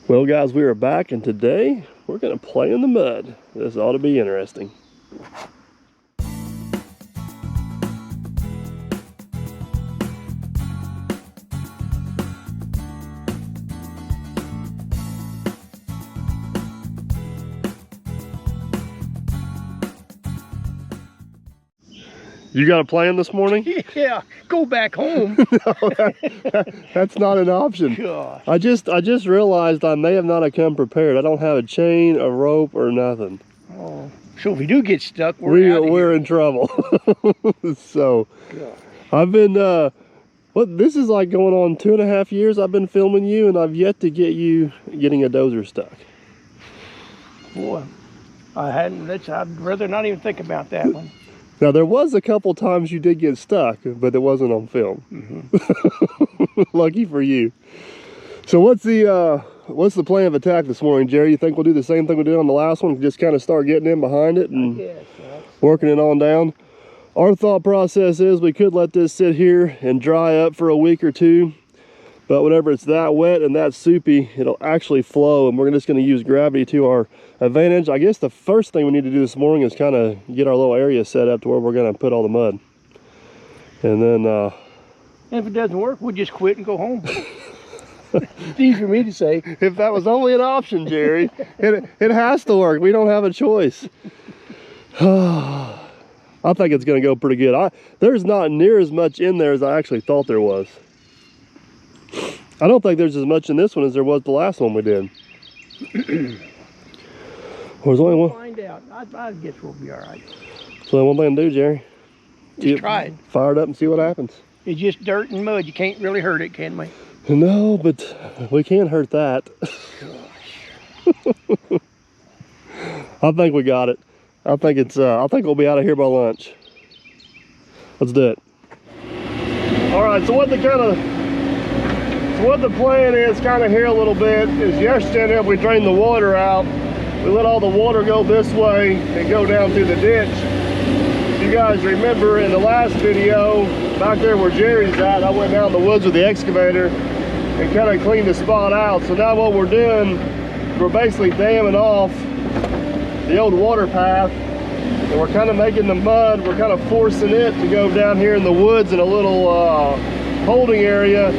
Well guys, we are back and today we're going to play in the mud. This ought to be interesting. You got a plan this morning? Yeah, go back home. No, that's not an option. Gosh. I just realized I may have not have come prepared. I don't have a chain, a rope, or nothing. Oh, so if we do get stuck, we're in trouble. So, gosh. I've been this is like going on 2.5 years I've been filming you, and I've yet to get you getting a dozer stuck. Boy, I hadn't. I'd rather not even think about that one. Now there was a couple times you did get stuck, but it wasn't on film. Mm-hmm. Lucky for you. So what's the plan of attack this morning, Jerry? You think we'll do the same thing we did on the last one? Just kind of start getting in behind it and working it on down? Our thought process is we could let this sit here and dry up for a week or two, but whenever it's that wet and that soupy, it'll actually flow, and we're just going to use gravity to our advantage. I guess the first thing we need to do this morning is kind of get our little area set up to where we're going to put all the mud. And then and if it doesn't work, we'll just quit and go home. It's easy for me to say. If that was only an option, Jerry. It has to work. We don't have a choice. I think it's going to go pretty good. There's not near as much in there as I actually thought there was. I don't think there's as much in this one as there was the last one we did. There's only one. We'll find out. I guess we'll be all right. So one thing to do, Jerry. Just try it. Fire it up and see what happens. It's just dirt and mud. You can't really hurt it, can we? No, but we can't hurt that. Gosh. I think we got it. I think we'll be out of here by lunch. Let's do it. All right, so what the plan is kind of here a little bit is yesterday we drained the water out. We let all the water go this way and go down through the ditch. If you guys remember in the last video, back there where Jerry's at, I went down the woods with the excavator and kind of cleaned the spot out. So now what we're doing, we're basically damming off the old water path, and we're kind of making the mud, we're kind of forcing it to go down here in the woods in a little holding area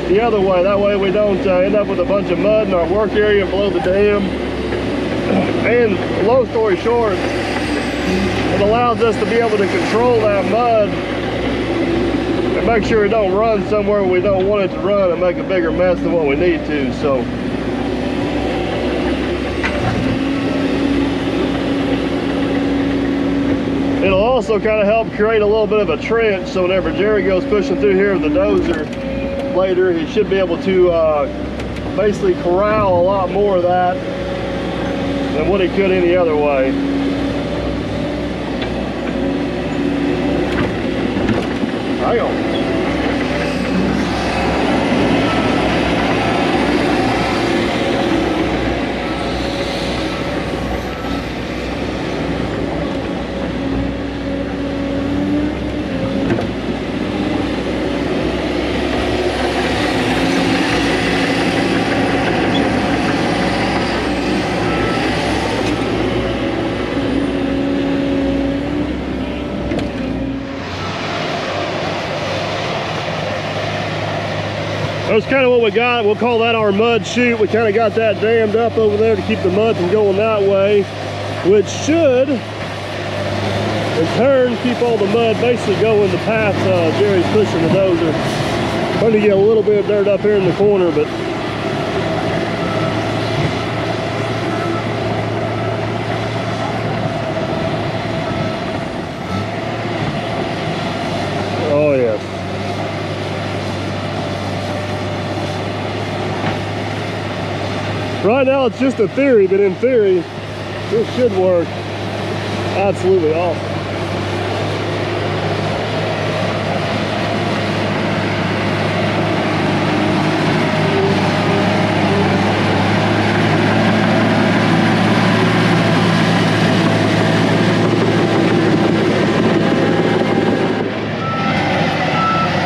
the other way. That way we don't end up with a bunch of mud in our work area below the dam. And long story short, it allows us to be able to control that mud and make sure it don't run somewhere we don't want it to run and make a bigger mess than what we need to. So it'll also kind of help create a little bit of a trench, so whenever Jerry goes pushing through here with the dozer later, he should be able to basically corral a lot more of that than what he could any other way. Hang on. That's kind of what we got. We'll call that our mud chute. We kind of got that dammed up over there to keep the mud from going that way, which should, in turn, keep all the mud basically going the path Jerry's pushing the dozer. Trying to get a little bit of dirt up here in the corner, but oh yes. Right now it's just a theory, but in theory, this should work absolutely awesome.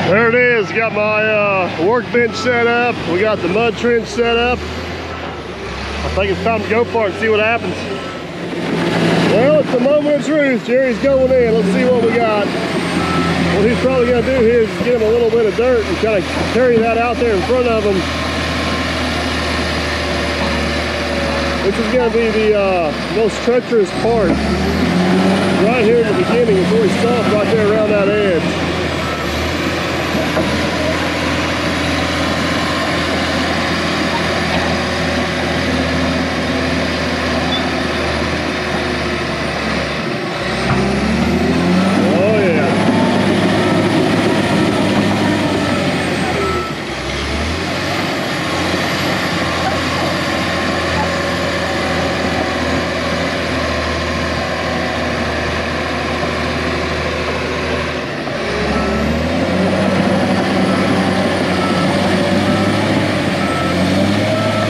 There it is, got my workbench set up. We got the mud trench set up. I think it's time to go for it and see what happens. Well, it's the moment of truth. Jerry's going in. Let's see what we got. What he's probably going to do here is get him a little bit of dirt and kind of carry that out there in front of him. This is going to be the most treacherous part. Right here in the beginning, it's really soft right there around that edge.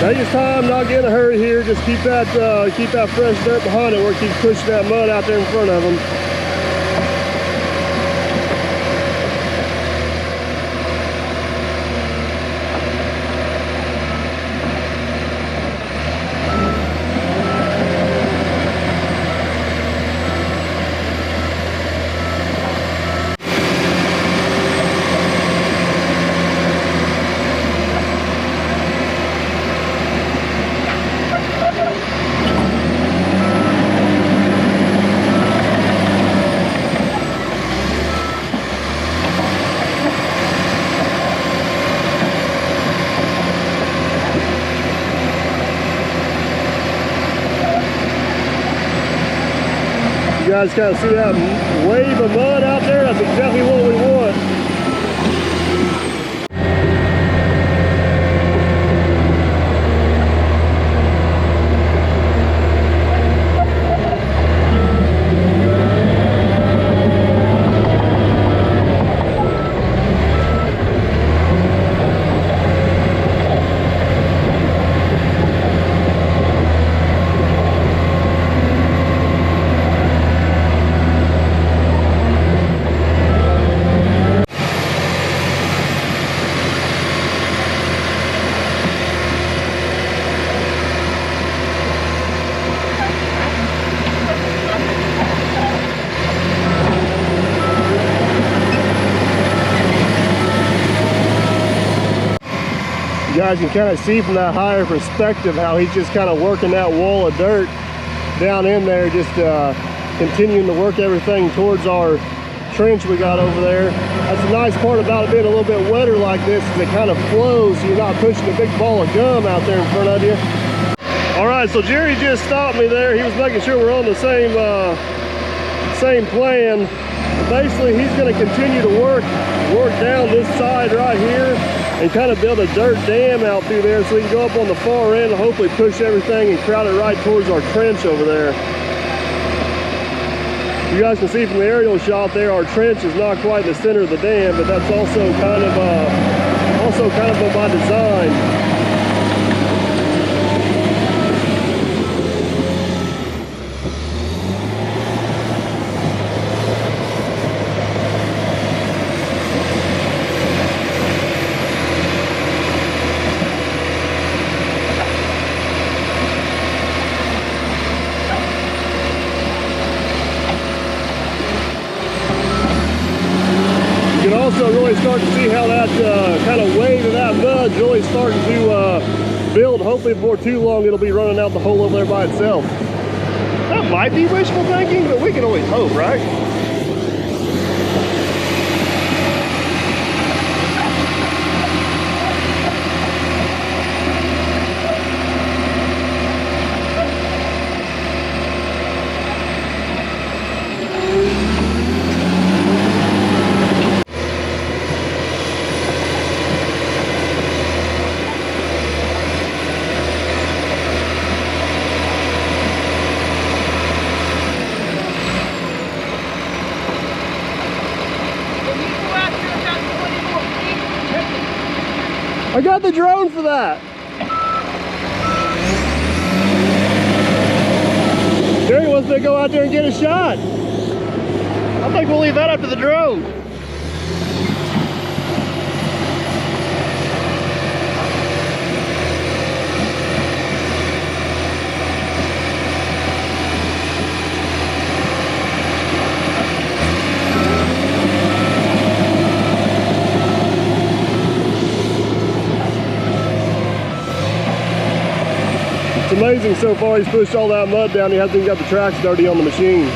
Take his time, not get in a hurry here. Just keep that fresh dirt behind it where it keeps pushing that mud out there in front of him. You guys kind of see that wave of mud out there? That's exactly what we want. You guys can kind of see from that higher perspective how he's just kind of working that wall of dirt down in there, just continuing to work everything towards our trench we got over there. That's the nice part about it being a little bit wetter like this, is it kind of flows so you're not pushing a big ball of gum out there in front of you. All right, so Jerry just stopped me there. He was making sure we're on the same plan. Basically, he's going to continue to work down this side right here and kind of build a dirt dam out through there so we can go up on the far end and hopefully push everything and crowd it right towards our trench over there. You guys can see from the aerial shot there, our trench is not quite in the center of the dam, but that's also kind of by design. Also really starting to see how that kind of wave of that mud's really starting to build. Hopefully before too long it'll be running out the hole over there by itself. That might be wishful thinking, but we can always hope, right? I got the drone for that. Jerry wants me to go out there and get a shot. I think we'll leave that up to the drone. It's amazing so far he's pushed all that mud down, he hasn't even got the tracks dirty on the machine.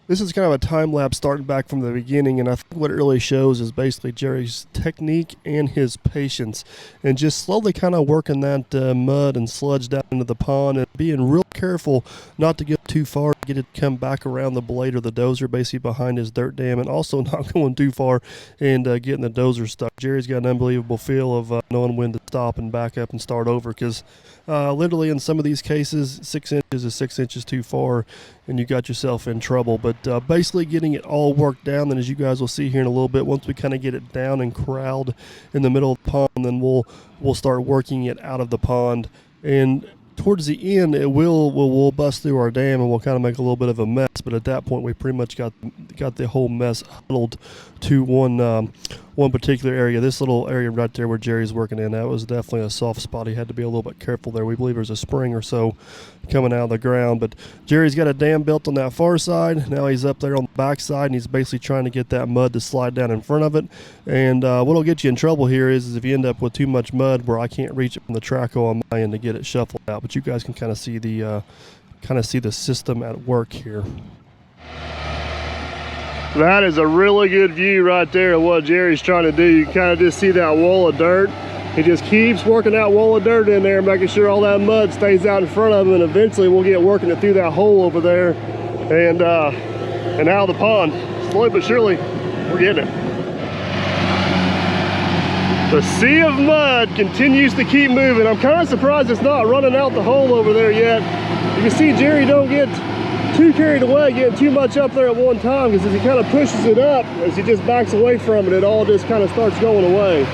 This is kind of a time lapse starting back from the beginning, and I think what it really shows is basically Jerry's technique and his patience, and just slowly kind of working that mud and sludge down into the pond, and being real careful not to get too far, get it to come back around the blade or the dozer basically behind his dirt dam, and also not going too far and getting the dozer stuck. Jerry's got an unbelievable feel of knowing when to stop and back up and start over, because literally in some of these cases 6 inches is 6 inches too far and you got yourself in trouble. But basically getting it all worked down, and as you guys will see here in a little bit, once we kind of get it down and corralled in the middle of the pond, then we'll start working it out of the pond. And towards the end, we'll bust through our dam and we'll kind of make a little bit of a mess. But at that point, we pretty much got the whole mess huddled to one particular area. This little area right there where Jerry's working in, that was definitely a soft spot. He had to be a little bit careful there. We believe there's a spring or so coming out of the ground. But Jerry's got a dam built on that far side. Now he's up there on the back side, and he's basically trying to get that mud to slide down in front of it. And what'll get you in trouble here is if you end up with too much mud where I can't reach it from the track on my end to get it shuffled out. But you guys can kind of see the system at work here. That is a really good view right there of what Jerry's trying to do. You kind of just see that wall of dirt. He just keeps working that wall of dirt in there, making sure all that mud stays out in front of him, and eventually we'll get working it through that hole over there and out of the pond. Slowly but surely, we're getting it. The sea of mud continues to keep moving. I'm kind of surprised it's not running out the hole over there yet. You can see Jerry don't get too carried away getting too much up there at one time, because as he kind of pushes it up, as he just backs away from it, it all just kind of starts going away.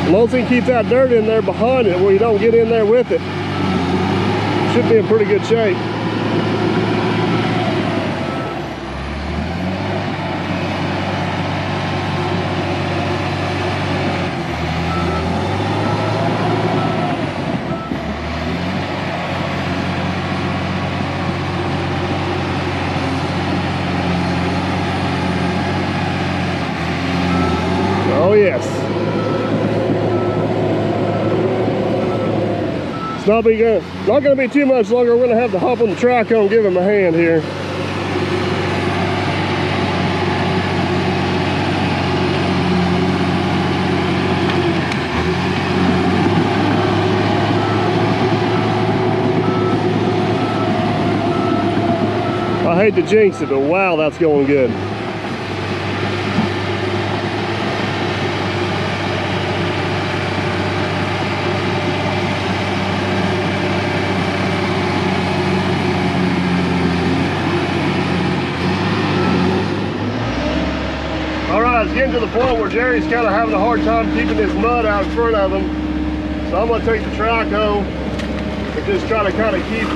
As long as he can keep that dirt in there behind it where you don't get in there with it, should be in pretty good shape. Oh yes. It's not going to be too much longer. We're going to have to hop on the track and give him a hand here. hate to jinx it, but wow, that's going good. Alright, it's getting to the point where Jerry's kind of having a hard time keeping this mud out in front of him. So I'm going to take the track hoe and just try to kind of keep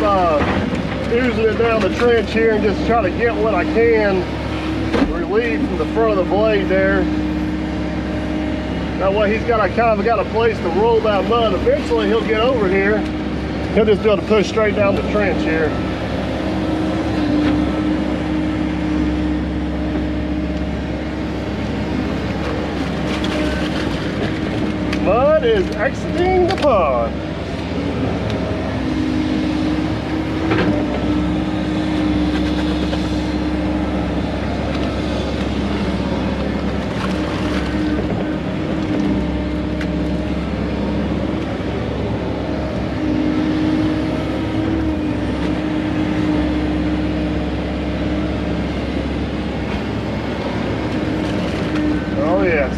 oozing it down the trench here and just try to get what I can relieved from the front of the blade there. That way he's got a place to roll that mud. Eventually he'll get over here. He'll just be able to push straight down the trench here. Mud is exiting the pond. Oh yes.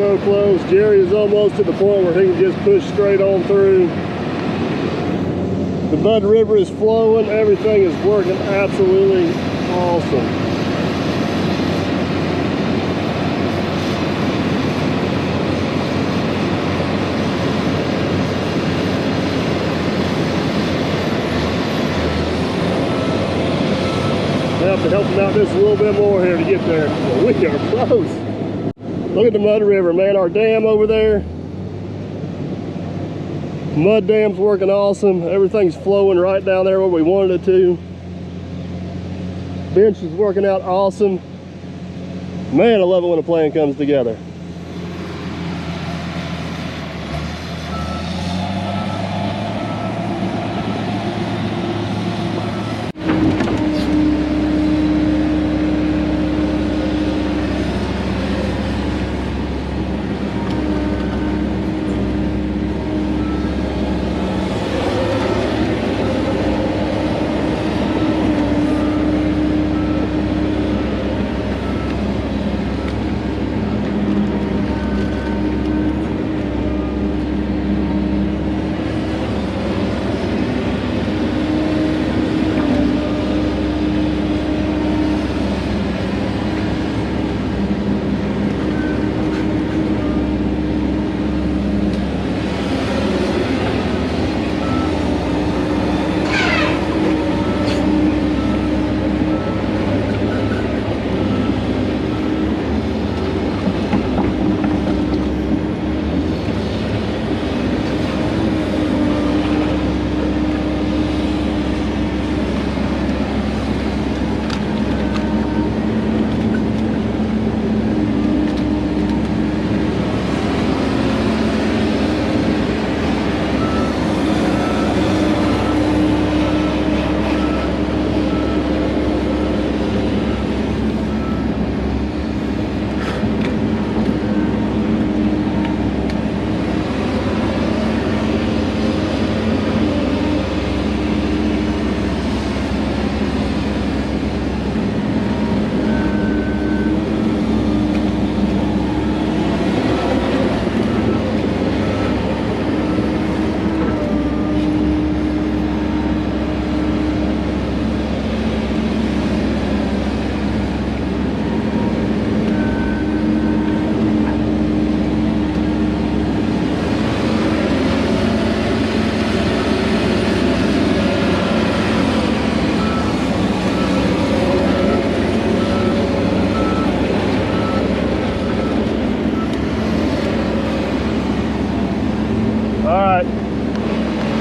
so close. Jerry is almost to the point where he can just push straight on through. The Mud River is flowing. Everything is working absolutely awesome. I have to help him out just a little bit more here to get there. Well, we are close. Look at the Mud River, man. Our dam over there. Mud dam's working awesome. Everything's flowing right down there where we wanted it to. Bench is working out awesome. Man, I love it when a plan comes together.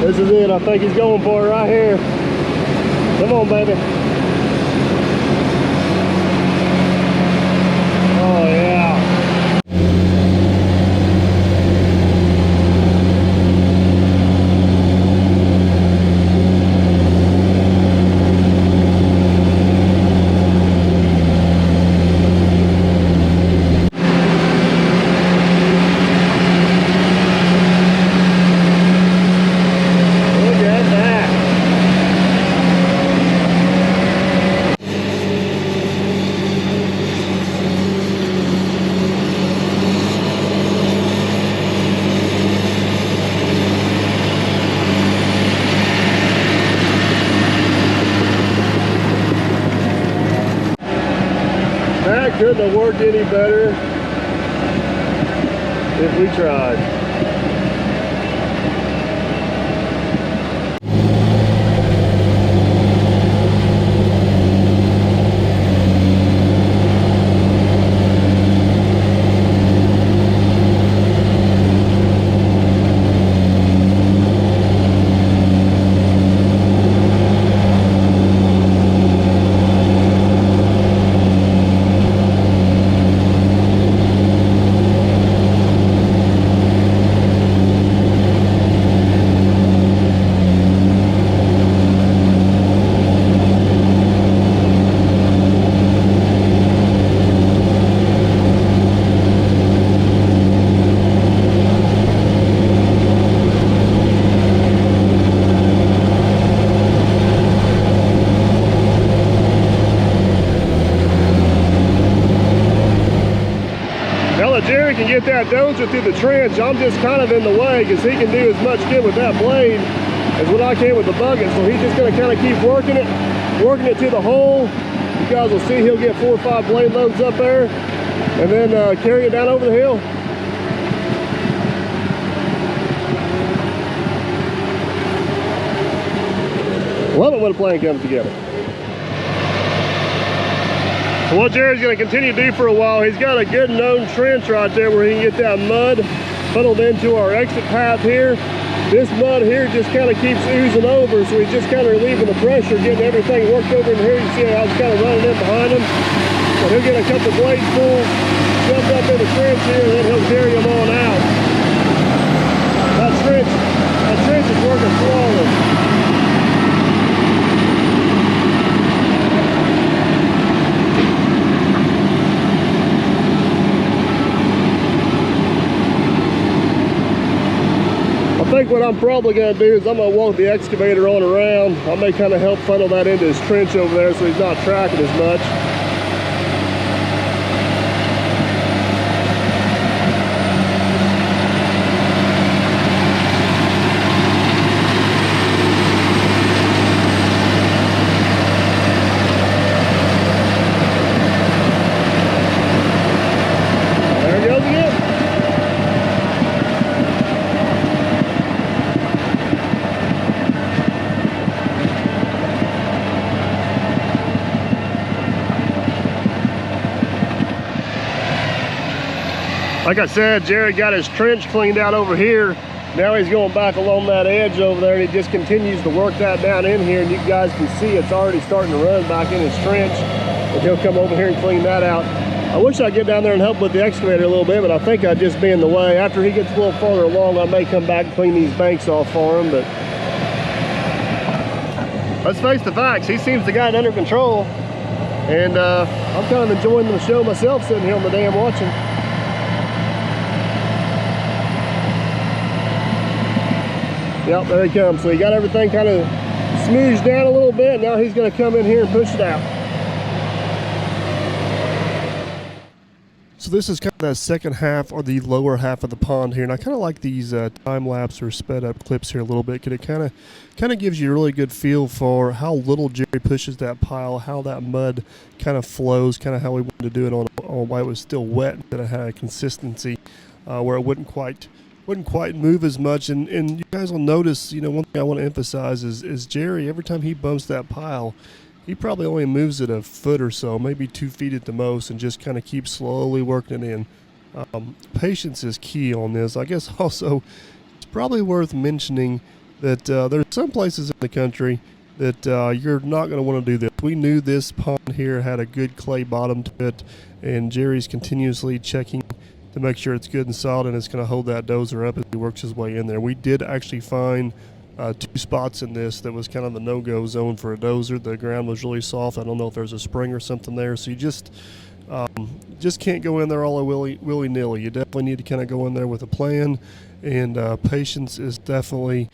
This is it. I think he's going for it right here. Come on, baby. Oh, yeah. That couldn't have worked any better if we tried. Jerry can get that dozer through the trench, I'm just kind of in the way because he can do as much good with that blade as what I can with the bucket. So he's just going to kind of keep working it to the hole. You guys will see he'll get 4 or 5 blade loads up there and then carry it down over the hill. Love it when a plan comes together. So what Jerry's going to continue to do for a while, he's got a good known trench right there where he can get that mud funneled into our exit path here. This mud here just kind of keeps oozing over, so he's just kind of relieving the pressure, getting everything worked over in here. You see how it's kind of running in behind him. So he'll get a couple blades full, jump up in the trench here, and then he'll carry them on out. That trench is working flawless. I think what I'm probably going to do is I'm going to walk the excavator on around. I may kind of help funnel that into his trench over there so he's not tracking as much. There he goes again. Like I said, Jerry got his trench cleaned out over here. Now he's going back along that edge over there, and he just continues to work that down in here, and you guys can see it's already starting to run back in his trench, and he'll come over here and clean that out. I wish I'd get down there and help with the excavator a little bit, but I think I'd just be in the way. After he gets a little farther along, I may come back and clean these banks off for him, but let's face the facts, he seems to got it under control, and I'm kind of enjoying the show myself sitting here on the dam watching. Yep, there he comes. So he got everything kind of smoothed down a little bit. Now he's going to come in here and push it out. So this is kind of that second half or the lower half of the pond here, and I kind of like these time-lapse or sped-up clips here a little bit, because it kind of gives you a really good feel for how little Jerry pushes that pile, how that mud kind of flows, kind of how we wanted to do it on while it was still wet, that it had a consistency where it wouldn't quite move as much. And you guys will notice, you know, one thing I want to emphasize is Jerry, every time he bumps that pile, he probably only moves it a foot or so, maybe 2 feet at the most, and just kind of keeps slowly working it in. Patience is key on this. I guess also it's probably worth mentioning that there's some places in the country that you're not going to want to do this. We knew this pond here had a good clay bottom to it, and Jerry's continuously checking to make sure it's good and solid, and it's going to hold that dozer up as he works his way in there. We did actually find 2 spots in this that was kind of the no-go zone for a dozer. The ground was really soft. I don't know if there's a spring or something there, so you just can't go in there all willy-nilly. You definitely need to kind of go in there with a plan, and patience is definitely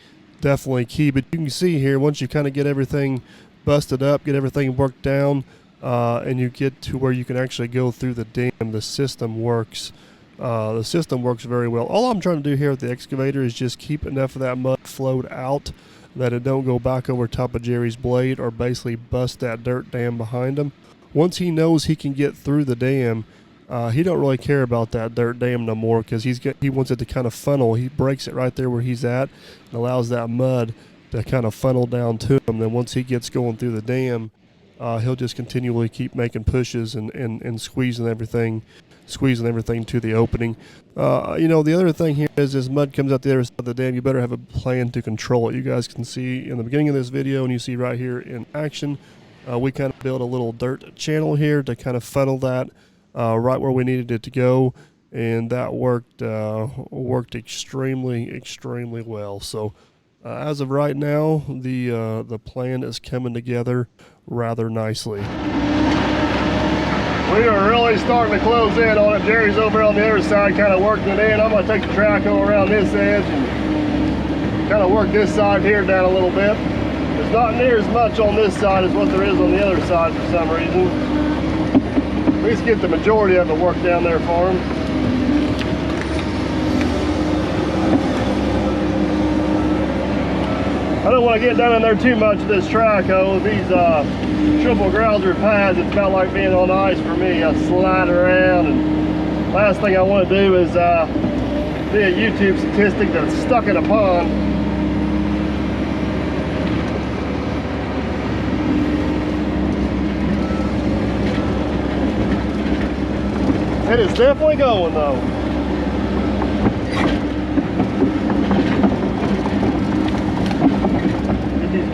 key. But you can see here, once you kind of get everything busted up, get everything worked down, and you get to where you can actually go through the dam, the system works. The system works very well. All I'm trying to do here with the excavator is just keep enough of that mud flowed out that it don't go back over top of Jerry's blade or basically bust that dirt dam behind him. Once he knows he can get through the dam, he don't really care about that dirt dam no more, because he wants it to kind of funnel. He breaks it right there where he's at and allows that mud to kind of funnel down to him. Then once he gets going through the dam, he'll just continually keep making pushes and squeezing everything to the opening. You know, the other thing here is, as mud comes out the other side of the dam, you better have a plan to control it. You guys can see in the beginning of this video, and you see right here in action, we kind of built a little dirt channel here to kind of funnel that right where we needed it to go, and that worked extremely well. So as of right now, the plan is coming together rather nicely. We are really starting to close in on it. Jerry's over on the other side kind of working it in. I'm going to take the traco around this edge and kind of work this side here down a little bit. There's not near as much on this side as what there is on the other side for some reason. At least get the majority of it worked down there for him. want to get down in there too much of this track, though. These triple grouser pads, it's about like being on ice for me. I slide around, and last thing I want to do is be a YouTube statistic that's stuck in a pond. It is definitely going though.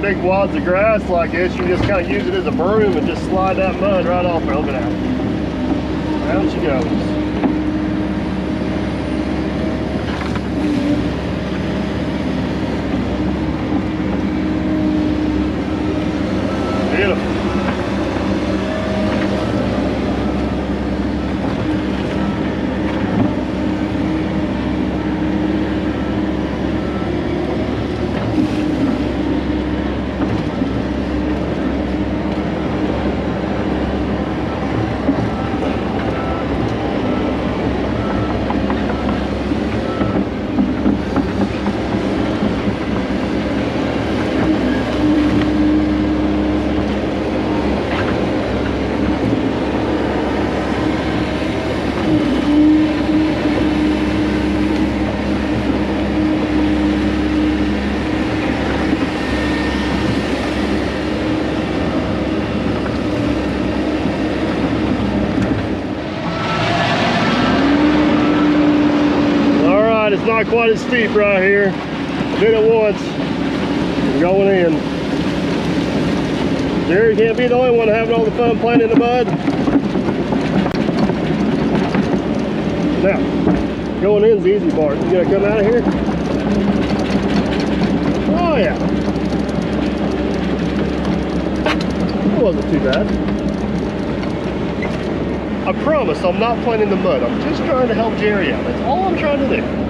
Big wads of grass like this, you just kind of use it as a broom and just slide that mud right off there. Look at that. Down she goes. Beautiful. It's not quite as steep right here. Did it once. I'm going in. Jerry can't be the only one having all the fun playing in the mud. Now, going in's the easy part. You gonna come out of here? Oh yeah. It wasn't too bad. I promise I'm not playing in the mud. I'm just trying to help Jerry out. That's all I'm trying to do.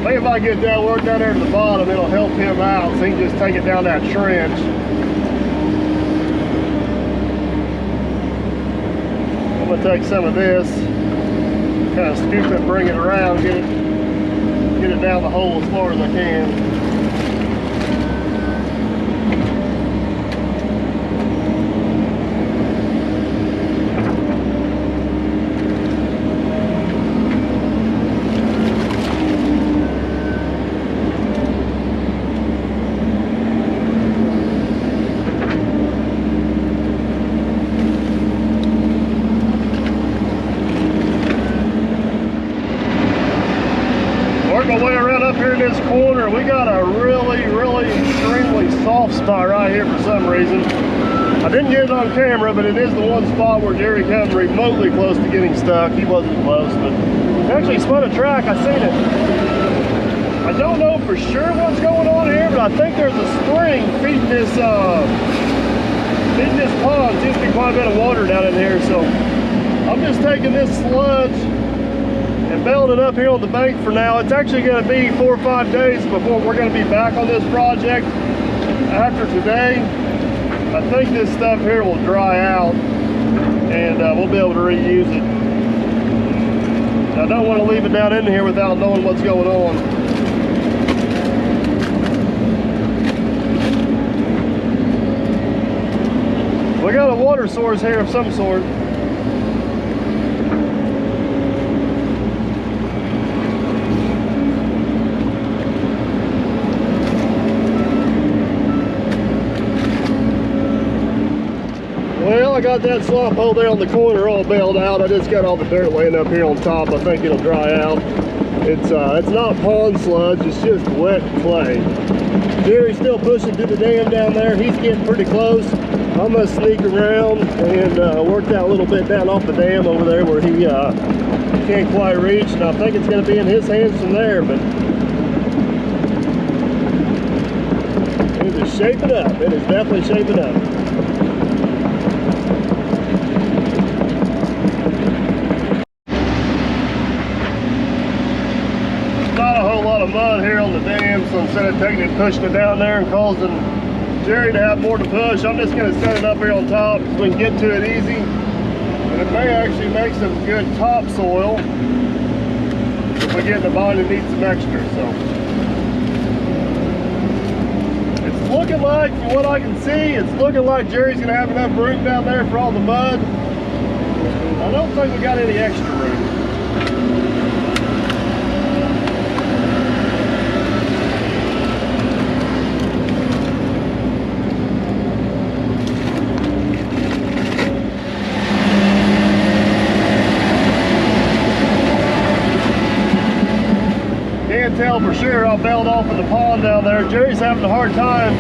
If I get that work down there to the bottom, it'll help him out so he can just take it down that trench. I'm gonna take some of this, kind of scoop it, bring it around, get it down the hole as far as I can. My way around up here in this corner, we got a really extremely soft spot right here for some reason. I didn't get it on camera, but it is the one spot where Jerry comes remotely close to getting stuck. He wasn't close, but he actually spun a track. I seen it. I don't know for sure what's going on here, but I think there's a spring feeding this pond. Seems to be quite a bit of water down in here, so I'm just taking this sludge and bailing it up here on the bank for now. It's actually going to be 4 or 5 days before we're going to be back on this project. After today, I think this stuff here will dry out and we'll be able to reuse it. I don't want to leave it down in here without knowing what's going on. We got a water source here of some sort. Well, I got that slop hole there on the corner all bailed out. I just got all the dirt laying up here on top. I think it'll dry out. It's not pond sludge, it's just wet clay. Jerry's still pushing through the dam down there. He's getting pretty close. I'm gonna sneak around and work that little bit down off the dam over there where he can't quite reach, and I think it's gonna be in his hands from there, but it is shaping up. It is definitely shaping up. Not a whole lot of mud here on the dam, so instead of taking it and pushing it down there and causing Jerry to have more to push, I'm just going to set it up here on top so we can get to it easy. And it may actually make some good topsoil if we get in the bind and need some extra. So it's looking like, from what I can see, it's looking like Jerry's going to have enough room down there for all the mud. I don't think we got any extra room. Can't tell for sure. I bailed off in the pond down there. Jerry's having a hard time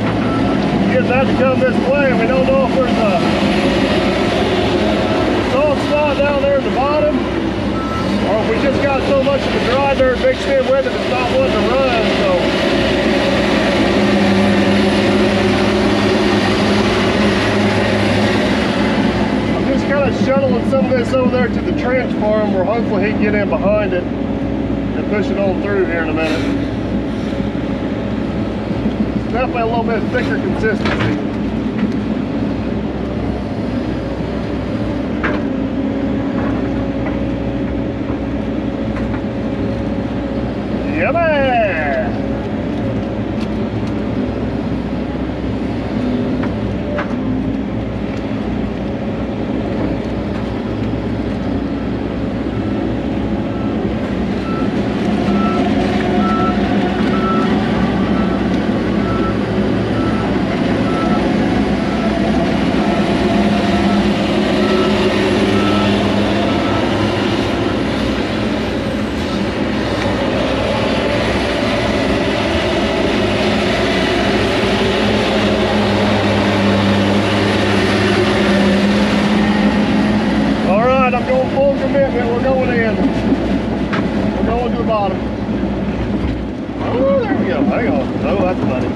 getting that to come this way, and we don't know if there's a soft spot down there at the bottom, or if we just got so much of the dry dirt mixed in with it it's not wanting to run. So I'm just kind of shuttling some of this over there to the trench farm where hopefully he can get in behind it and push it on through here in a minute. It's definitely a little bit thicker consistency. Yummy! We're going in. We're going to the bottom. Oh, there we go. Hang on. Oh, that's funny.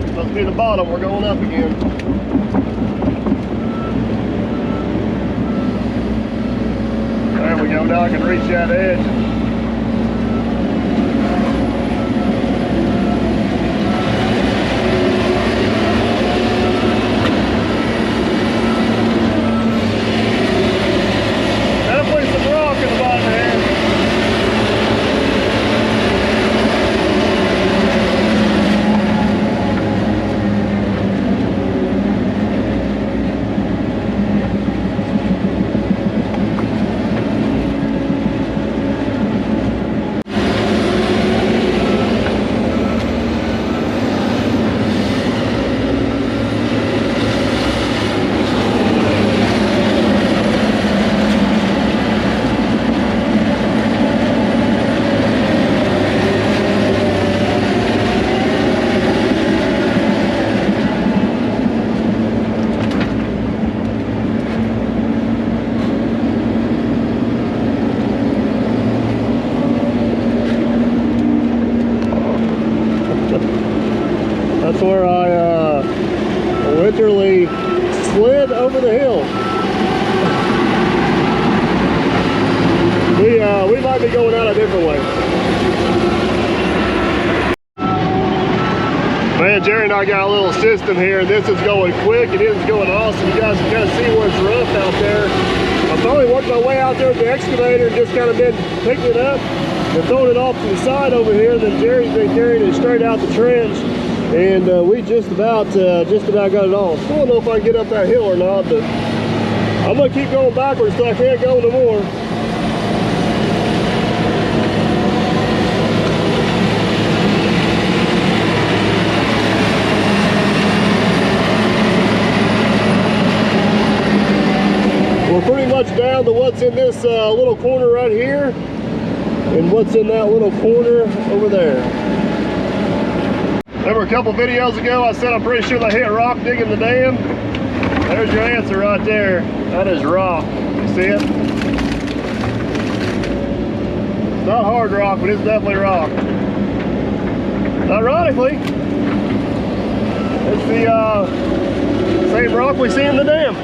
Supposed to be the bottom. We're going up again. There we go. Now I can reach that edge. That's where I literally slid over the hill. We might be going out a different way. Man, Jerry and I got a little system here, and this is going quick. It is going awesome. You guys can kind of see where it's rough out there. I've probably worked my way out there with the excavator and just kind of been picking it up and throwing it off to the side over here. Then Jerry's been carrying it straight out the trench. And we just about got it all. I don't know if I can get up that hill or not, but I'm gonna keep going backwards till I can't go no more. We're pretty much down to what's in this little corner right here. and what's in that little corner over there. Remember a couple videos ago I said I'm pretty sure they hit rock digging the dam? There's your answer right there. That is rock. You see it? It's not hard rock, but it's definitely rock. Ironically, it's the same rock we see in the dam.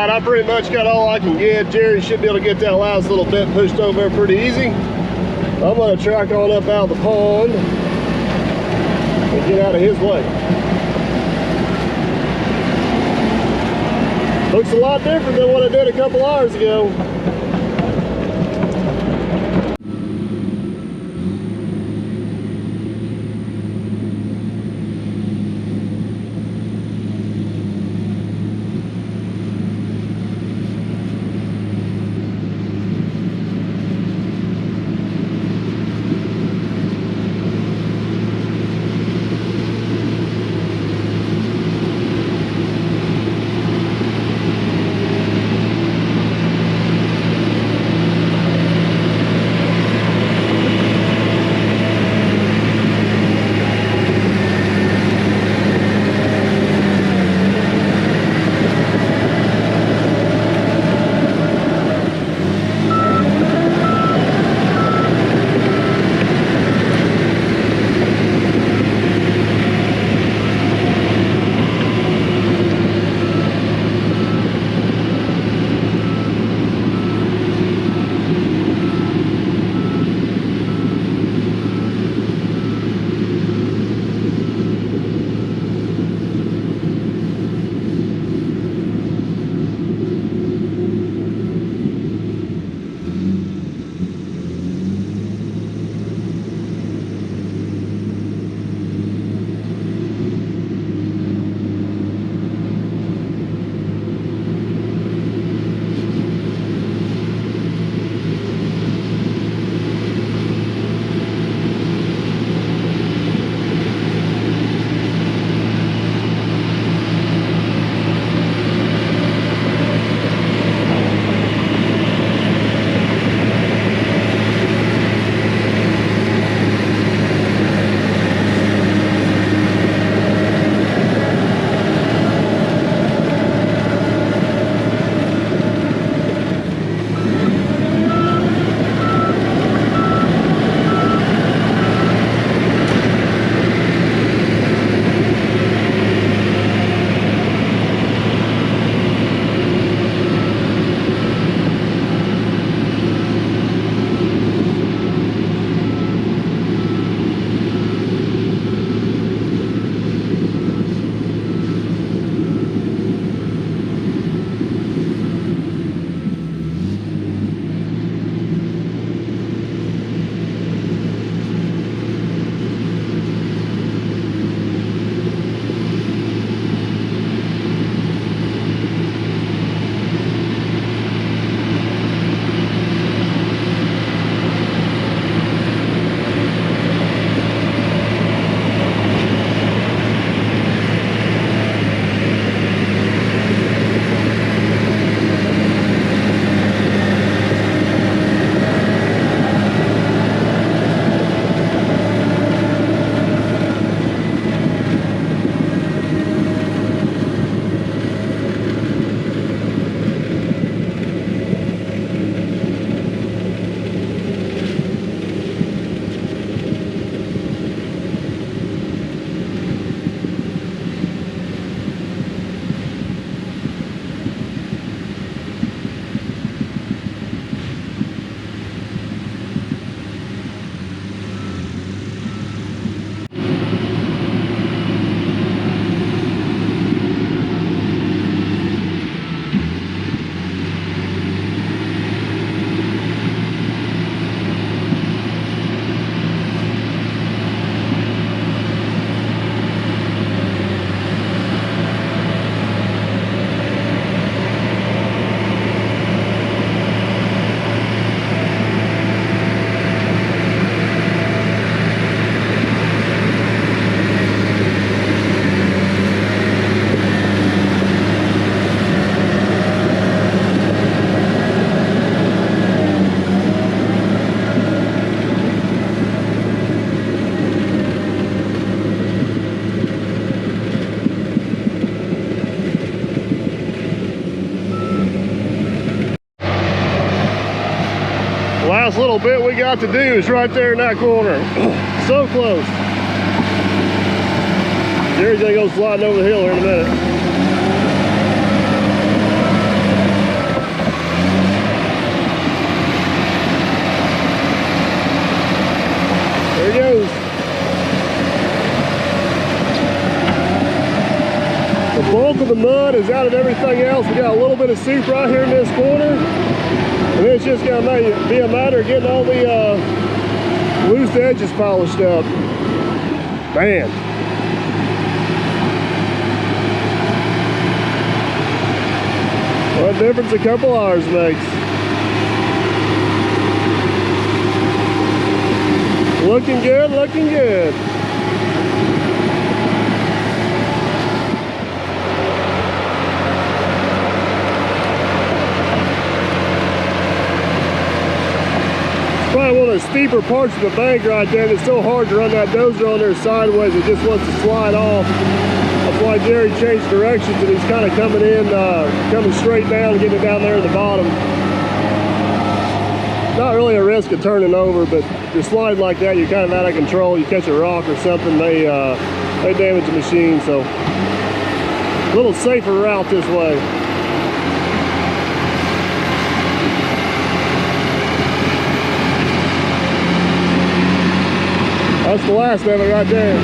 I pretty much got all I can get. Jerry should be able to get that last little bit pushed over there pretty easy. I'm going to track on up out of the pond and get out of his way. Looks a lot different than what I did a couple hours ago. Last little bit we got to do is right there in that corner. So close. Jerry's gonna go sliding over the hill here in a minute. There he goes. The bulk of the mud is out of everything else. We got a little bit of soup right here in this corner. And it's just gonna be a matter of getting all the loose edges polished up. Man. What difference a couple hours makes. Looking good, looking good. Probably one of the steeper parts of the bank right there. It's so hard to run that dozer on there sideways. It just wants to slide off. That's why Jerry changed directions and he's kind of coming in, coming straight down and getting it down there at the bottom. Not really a risk of turning over, but to slide like that, you're kind of out of control. You catch a rock or something, they damage the machine. So a little safer route this way. That's the last of it right there.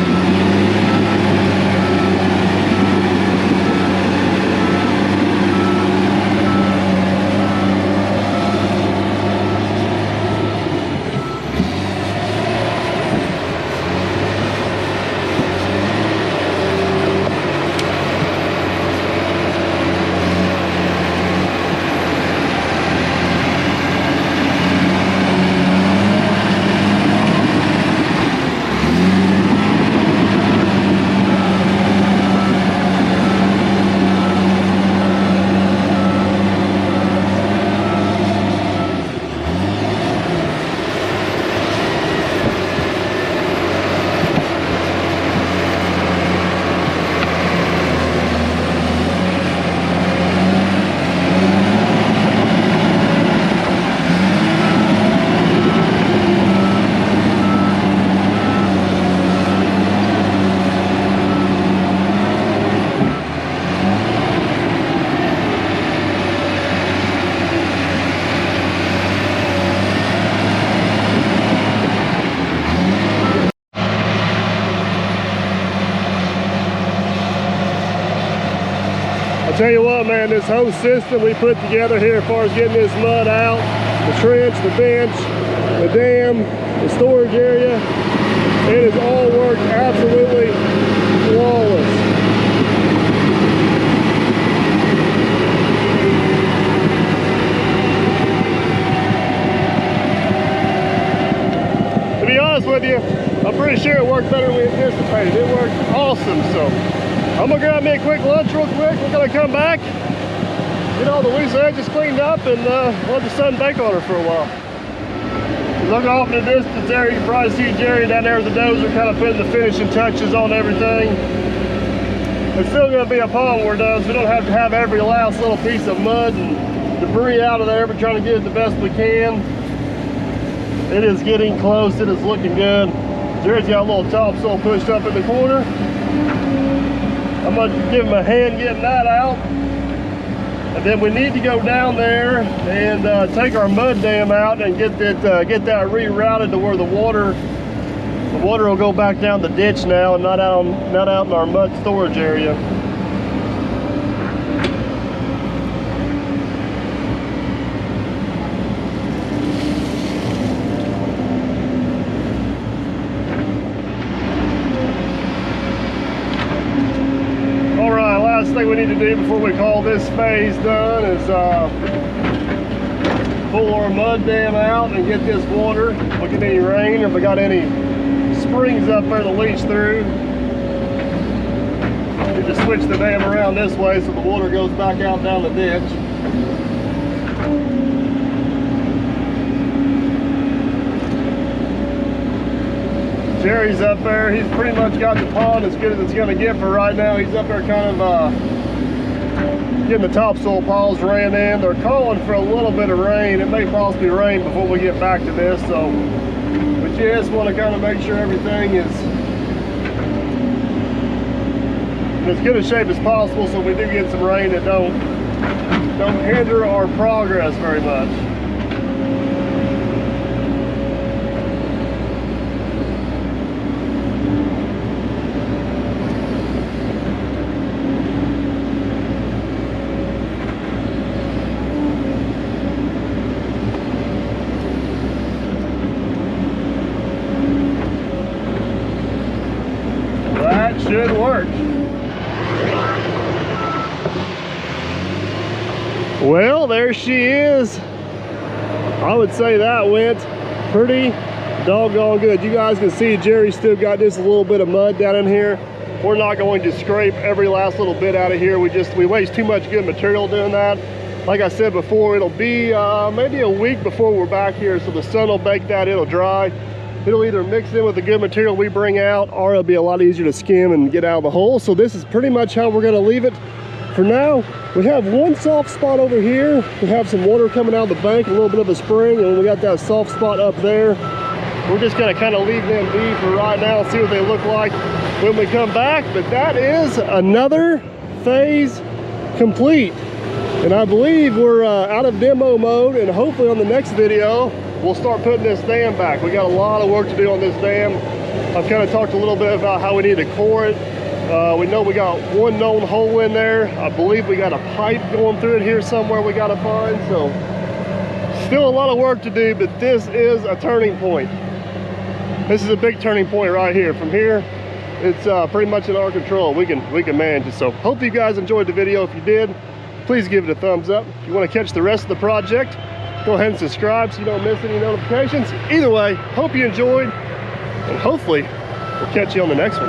I'll tell you what, man, this whole system we put together here as far as getting this mud out, the trench, the bench, the dam, the storage area, it has all worked absolutely flawless. To be honest with you, I'm pretty sure it worked better than we anticipated. It worked awesome, so I'm gonna grab me a quick lunch real quick. We're gonna come back, get all the loose edges cleaned up, and let the sun bake on her for a while. Looking off in the distance there, you can probably see Jerry down there with the dozer kind of putting the finishing touches on everything. It's still gonna be a pond we're done, so we don't have to have every last little piece of mud and debris out of there. We're trying to get it the best we can. It is getting close, it is looking good. Jerry's got a little topsoil pushed up in the corner. I'm gonna give him a hand getting that out. And then we need to go down there and take our mud dam out and get that rerouted to where the water will go back down the ditch now and not out in our mud storage area. Last thing we need to do before we call this phase done is pull our mud dam out and get this water. Look at any rain, if we got any springs up there to leach through. Need to switch the dam around this way so the water goes back out down the ditch. Jerry's up there. He's pretty much got the pond as good as it's going to get for right now. He's up there kind of getting the topsoil piles ran in. They're calling for a little bit of rain. It may possibly rain before we get back to this, so we just want to kind of make sure everything is in as good a shape as possible, so we do get some rain that don't hinder our progress very much. That should work. Well, there she is. I would say that went pretty doggone good. You guys can see Jerry still got just a little bit of mud down in here. We're not going to scrape every last little bit out of here. We waste too much good material doing that. Like I said before, it'll be maybe a week before we're back here, so the sun will bake that, it'll dry. It'll either mix in with the good material we bring out, or it'll be a lot easier to skim and get out of the hole. So this is pretty much how we're gonna leave it for now. We have one soft spot over here. We have some water coming out of the bank, a little bit of a spring, and we got that soft spot up there. We're just gonna kind of leave them be for right now and see what they look like when we come back. But that is another phase complete. And I believe we're out of demo mode, and hopefully on the next video, we'll start putting this dam back. We got a lot of work to do on this dam. I've kind of talked a little bit about how we need to core it. We know we got one known hole in there. I believe we got a pipe going through it here somewhere we got to find. So still a lot of work to do, but this is a turning point. This is a big turning point right here. From here, it's pretty much in our control. We can manage it. So hope you guys enjoyed the video. If you did, please give it a thumbs up. If you want to catch the rest of the project, go ahead and subscribe so you don't miss any notifications. Either way, hope you enjoyed, and hopefully we'll catch you on the next one.